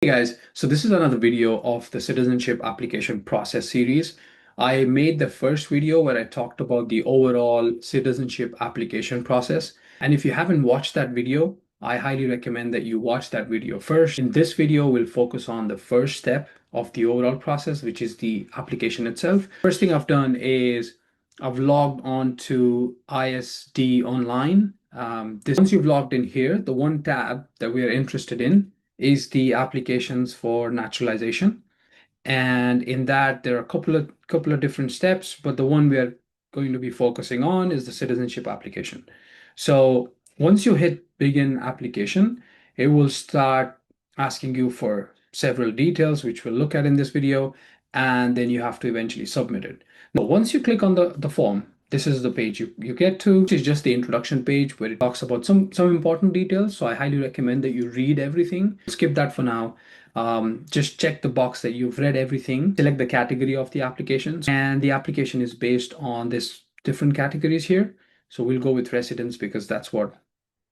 Hey guys, so this is another video of the citizenship application process series. I made the first video where I talked about the overall citizenship application process. And if you haven't watched that video, I highly recommend that you watch that video first. In this video, we'll focus on the first step of the overall process, which is the application itself. First thing I've done is I've logged on to ISD Online. Once you've logged in here, the one tab that we are interested in is the applications for naturalization. And in that, there are a couple of different steps, but the one we are going to be focusing on is the citizenship application. So once you hit begin application, it will start asking you for several details, which we'll look at in this video, and then you have to eventually submit it. Now, once you click on the form, this is the page you get to, which is just the introduction page where it talks about some important details. So I highly recommend that you read everything. Skip that for now. Just check the box that you've read everything, select the category of the applications, and the application is based on this different categories here. So we'll go with residence because that's what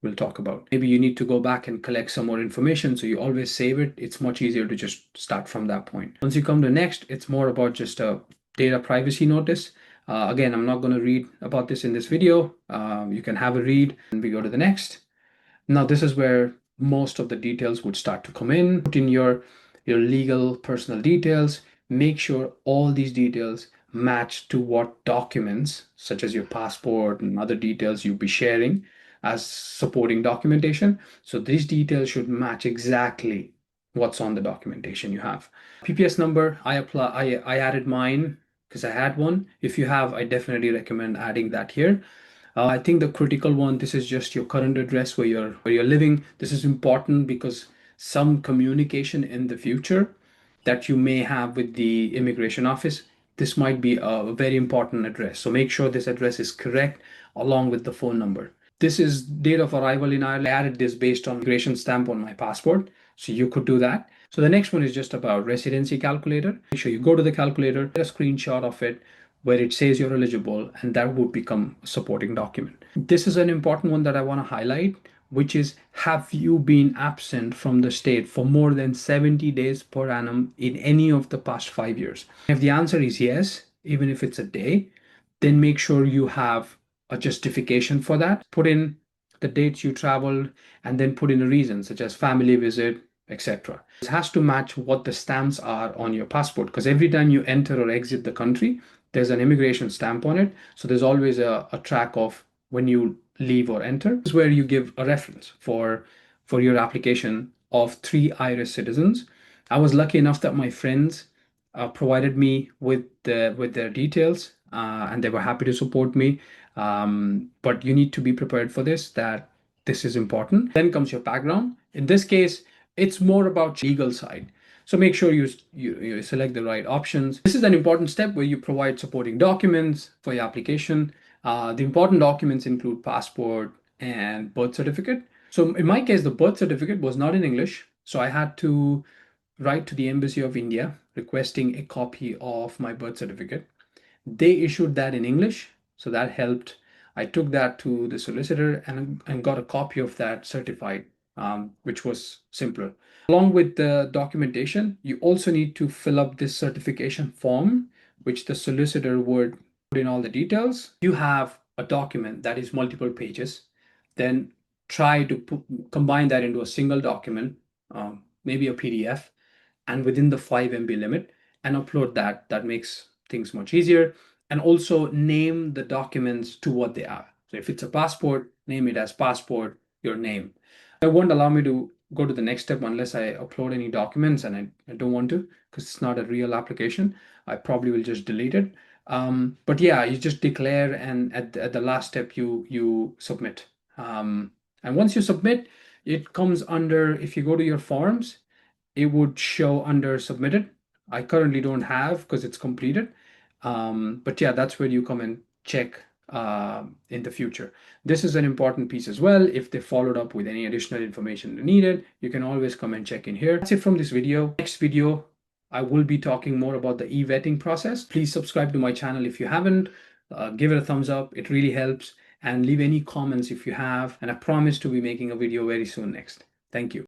we'll talk about. Maybe you need to go back and collect some more information, so you always save it. It's much easier to just start from that point. Once you come to next, it's more about just a data privacy notice. Again, I'm not going to read about this in this video. You can have a read and we go to the next. Now, this is where most of the details would start to come in. Put in your legal personal details. Make sure all these details match to what documents, such as your passport and other details you'll be sharing as supporting documentation. So these details should match exactly what's on the documentation you have. PPS number, I added mine because I had one. If you have, I definitely recommend adding that here. I think the critical one, this is just your current address where you're living. This is important because some communication in the future that you may have with the immigration office, this might be a very important address. So make sure this address is correct along with the phone number. This is date of arrival in Ireland. I added this based on immigration stamp on my passport. So you could do that. So the next one is just about residency calculator. Make sure you go to the calculator, get a screenshot of it where it says you're eligible, and that would become a supporting document. This is an important one that I want to highlight, which is, have you been absent from the state for more than 70 days per annum in any of the past 5 years? If the answer is yes, even if it's a day, then make sure you have a justification for that. Put in the dates you traveled and then put in a reason, such as family visit, etc. It has to match what the stamps are on your passport, because every time you enter or exit the country, there's an immigration stamp on it. So there's always a track of when you leave or enter. This is where you give a reference for your application of 3 Irish citizens. I was lucky enough that my friends provided me with their details, and they were happy to support me. But you need to be prepared for this, that this is important. Then comes your background. In this case, it's more about legal side. So make sure you select the right options. This is an important step where you provide supporting documents for your application. The important documents include passport and birth certificate. So in my case, the birth certificate was not in English. So I had to write to the Embassy of India requesting a copy of my birth certificate. They issued that in English, so that helped. I took that to the solicitor and got a copy of that certified, which was simpler. Along with the documentation, you also need to fill up this certification form, which the solicitor would put in all the details. You have a document that is multiple pages, then try to combine that into a single document, maybe a PDF, and within the 5 MB limit, and upload that. That makes things much easier. And also name the documents to what they are. So if it's a passport, name it as passport, your name. It won't allow me to go to the next step unless I upload any documents, and I don't want to because it's not a real application. I probably will just delete it. But yeah, you just declare, and at the last step, you submit. And once you submit, it comes under, if you go to your forms, it would show under submitted. I currently don't have because it's completed. But yeah, that's where you come and check in the future. This is an important piece as well. If they followed up with any additional information needed, you can always come and check in here. That's it from this video. Next video, I will be talking more about the e-vetting process. Please subscribe to my channel if you haven't. Give it a thumbs up. It really helps. And leave any comments if you have. And I promise to be making a video very soon next. Thank you.